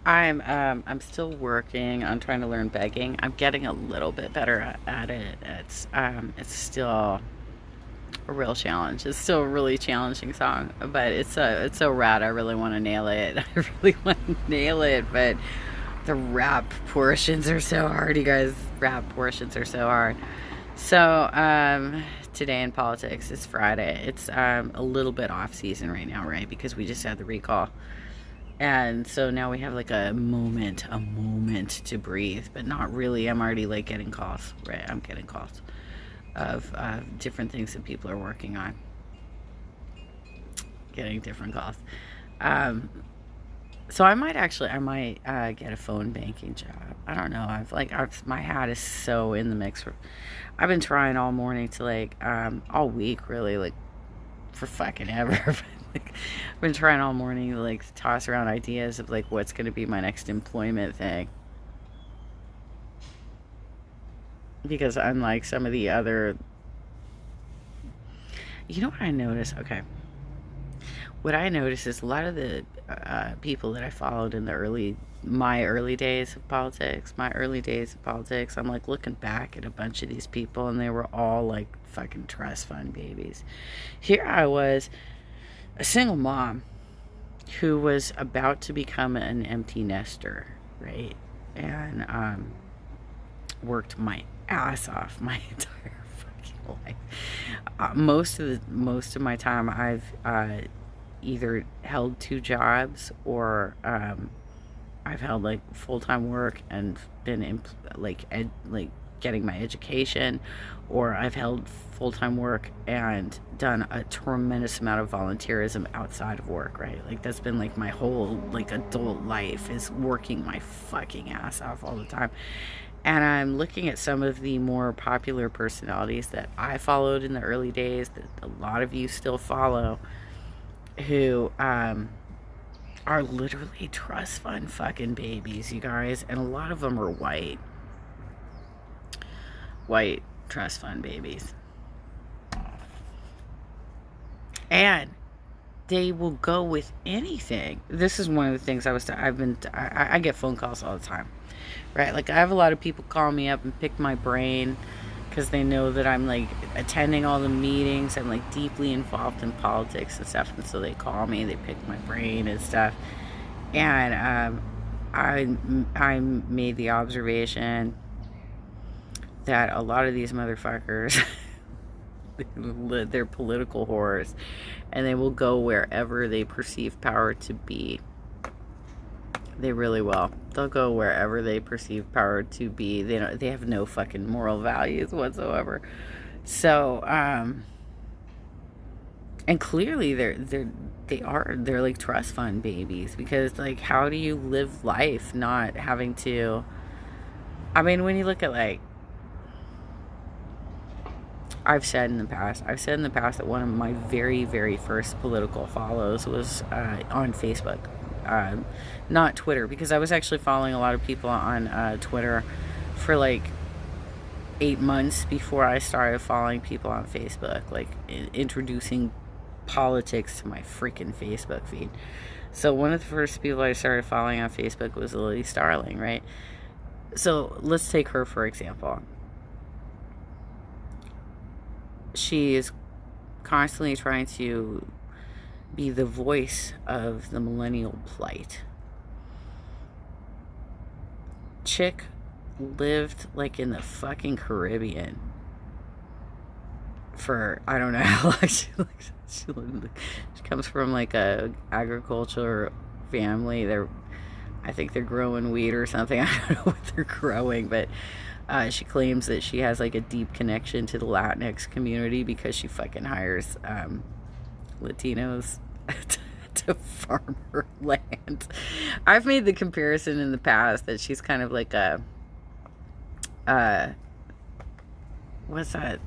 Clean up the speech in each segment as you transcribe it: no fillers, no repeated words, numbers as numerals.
I'm still working on trying to learn begging. I'm getting a little bit better at it. It's still a real challenge. It's still a really challenging song, but it's so rad. I really want to nail it. I really want to nail it, but the rap portions are so hard, you guys. Rap portions are so hard. So, today in politics, it's Friday. It's a little bit off season right now, right? Because we just had the recall. And so now we have like a moment to breathe, but not really. I'm already like getting calls, right? I'm getting calls of different things that people are working on, getting different calls. Um, so I might get a phone banking job. I don't know. My hat is so in the mix. I've been trying all morning to all week really, like for fucking ever. Like, I've been trying all morning to like toss around ideas of like what's going to be my next employment thing. Because unlike some of the other, you know what I noticed? Okay, what I noticed is a lot of the people that I followed in my early days of politics. I'm like looking back at a bunch of these people, and they were all like fucking trust fund babies. Here I was, a single mom who was about to become an empty nester, right? And worked my ass off my entire fucking life. Most of my time, I've either held two jobs or I've held like full time work and been like getting my education, or I've held full time work and done a tremendous amount of volunteerism outside of work. Right, like that's been like my whole like adult life is working my fucking ass off all the time. And I'm looking at some of the more popular personalities that I followed in the early days that a lot of you still follow, who are literally trust fund fucking babies, you guys. And a lot of them are white trust fund babies. And they will go with anything. This is one of the things I get phone calls all the time, right? Like I have a lot of people call me up and pick my brain because they know that I'm like attending all the meetings. I'm like deeply involved in politics and stuff, and so they call me, they pick my brain and stuff. And I made the observation that a lot of these motherfuckers, they're political whores, and they will go wherever they perceive power to be. They really will. They'll go wherever they perceive power to be. They have no fucking moral values whatsoever. So, and clearly they're like trust fund babies, because like how do you live life not having to, I mean, when you look at like, I've said in the past that one of my very, very first political follows was on Facebook, not Twitter, because I was actually following a lot of people on Twitter for like 8 months before I started following people on Facebook, like introducing politics to my freaking Facebook feed. So one of the first people I started following on Facebook was Lily Starling, right? So let's take her for example. She is constantly trying to be the voice of the millennial plight. Chick lived like in the fucking Caribbean for I don't know how long she comes from like a agriculture family. I think they're growing wheat or something. I don't know what they're growing, but she claims that she has like a deep connection to the Latinx community because she fucking hires Latinos to farm her land. I've made the comparison in the past that she's kind of like a what's that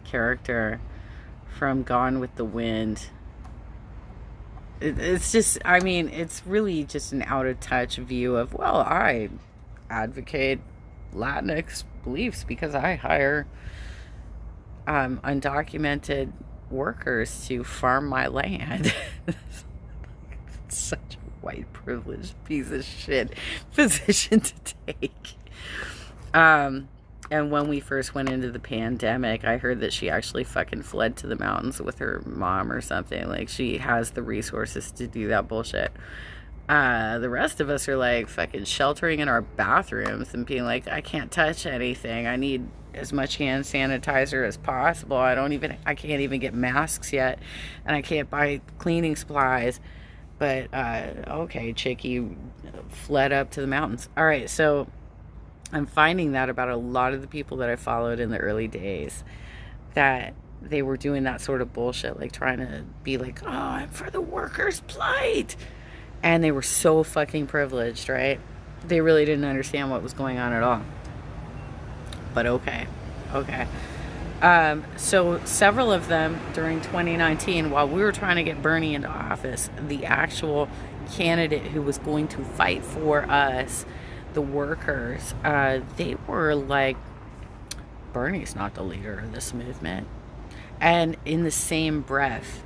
character from Gone with the Wind? It's just, I mean, it's really just an out of touch view of, well, I advocate Latinx beliefs because I hire undocumented workers to farm my land. It's such white privileged piece of shit position to take. And when we first went into the pandemic, I heard that she actually fucking fled to the mountains with her mom or something. Like, she has the resources to do that bullshit. The rest of us are like fucking sheltering in our bathrooms and being like, I can't touch anything. I need as much hand sanitizer as possible. I can't even get masks yet, and I can't buy cleaning supplies. But okay, Chicky fled up to the mountains. All right, so I'm finding that about a lot of the people that I followed in the early days, that they were doing that sort of bullshit, like trying to be like, oh, I'm for the workers' plight. And they were so fucking privileged, right? They really didn't understand what was going on at all. But okay. So several of them during 2019, while we were trying to get Bernie into office, the actual candidate who was going to fight for us, the workers, they were like, Bernie's not the leader of this movement. And in the same breath,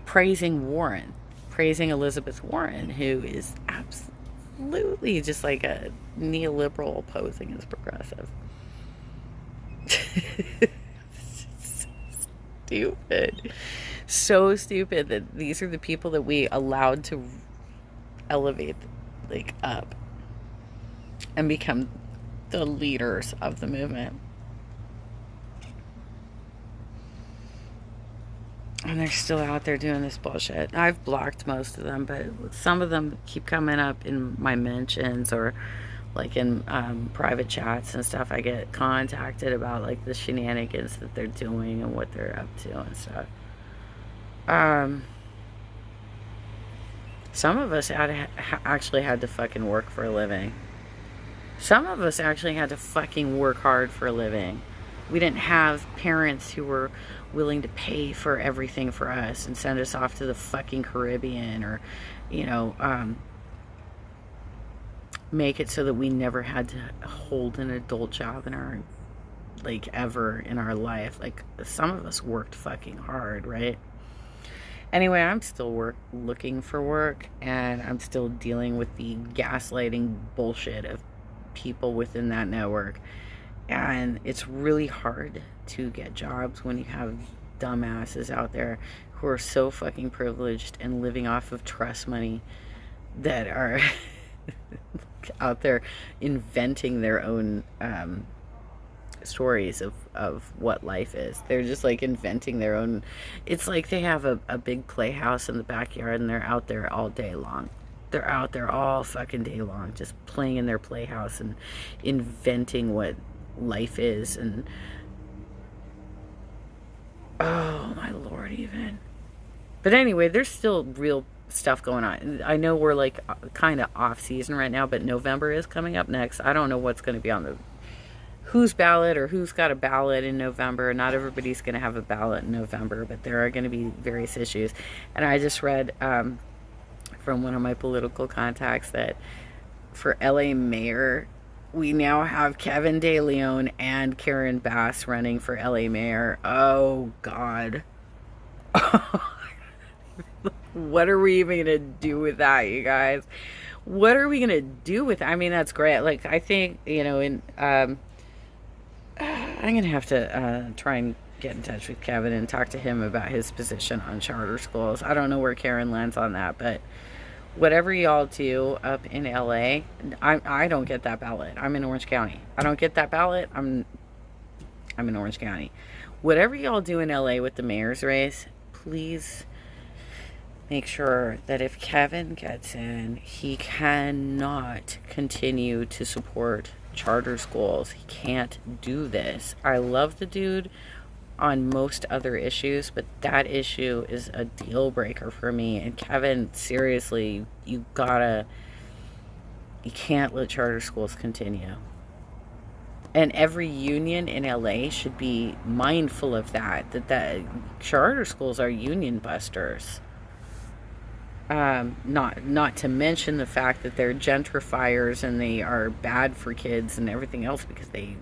praising Elizabeth Warren, who is absolutely just like a neoliberal posing as progressive. Stupid. So stupid that these are the people that we allowed to elevate like up and become the leaders of the movement. And they're still out there doing this bullshit. I've blocked most of them, but some of them keep coming up in my mentions or like in private chats and stuff. I get contacted about like the shenanigans that they're doing and what they're up to and stuff. Some of us actually had to fucking work for a living. Some of us actually had to fucking work hard for a living. We didn't have parents who were willing to pay for everything for us and send us off to the fucking Caribbean or, make it so that we never had to hold an adult job in our, ever in our life. Like, some of us worked fucking hard, right? Anyway, I'm still looking for work, and I'm still dealing with the gaslighting bullshit of people within that network. And it's really hard to get jobs when you have dumbasses out there who are so fucking privileged and living off of trust money that are out there inventing their own stories of what life is. They're just like inventing their own. It's like they have a big playhouse in the backyard and they're out there all day long. They're out there all fucking day long just playing in their playhouse and inventing what life is. And oh my lord, even. But anyway, there's still real stuff going on. I know we're like kind of off season right now, but November is coming up next. I don't know what's going to be on the whose ballot or who's got a ballot in November. Not everybody's going to have a ballot in November, but there are going to be various issues. And I just read from one of my political contacts that for LA mayor, we now have Kevin De Leon and Karen Bass running for LA mayor. Oh, God. What are we even going to do with that, you guys? What are we going to do with it? I mean, that's great. Like, I think, I'm going to have to try and get in touch with Kevin and talk to him about his position on charter schools. I don't know where Karen lands on that, but whatever y'all do up in LA, I don't get that ballot. I'm in Orange County. I don't get that ballot. I'm in Orange County. Whatever y'all do in LA with the mayor's race, please make sure that if Kevin gets in, he cannot continue to support charter schools. He can't do this. I love the dude on most other issues, but that issue is a deal breaker for me. And Kevin, seriously, you can't let charter schools continue. And every union in LA should be mindful of that charter schools are union busters. Not to mention the fact that they're gentrifiers and they are bad for kids and everything else because they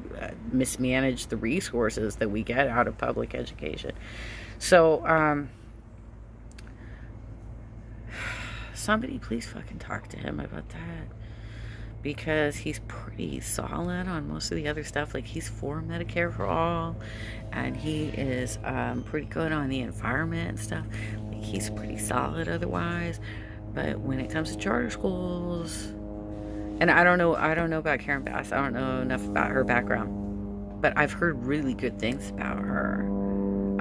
mismanage the resources that we get out of public education. So somebody please fucking talk to him about that, because he's pretty solid on most of the other stuff. Like, he's for Medicare for all, and he is pretty good on the environment and stuff. Like, he's pretty solid otherwise. But when it comes to charter schools, and I don't know about Karen Bass. I don't know enough about her background, but I've heard really good things about her.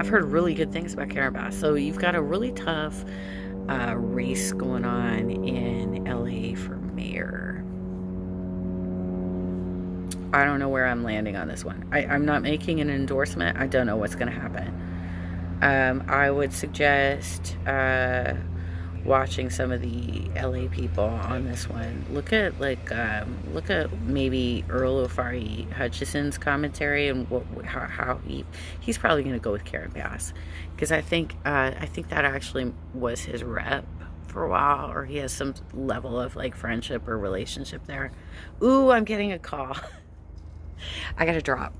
I've heard really good things about Karen Bass. So you've got a really tough race going on in LA for mayor. I don't know where I'm landing on this one. I'm not making an endorsement. I don't know what's going to happen. I would suggest watching some of the LA people on this one. Look at maybe Earl Ofari Hutchison's commentary, and how he's probably going to go with Karen Bass, because I think that actually was his rep for a while, or he has some level of like friendship or relationship there. Ooh, I'm getting a call. I gotta drop.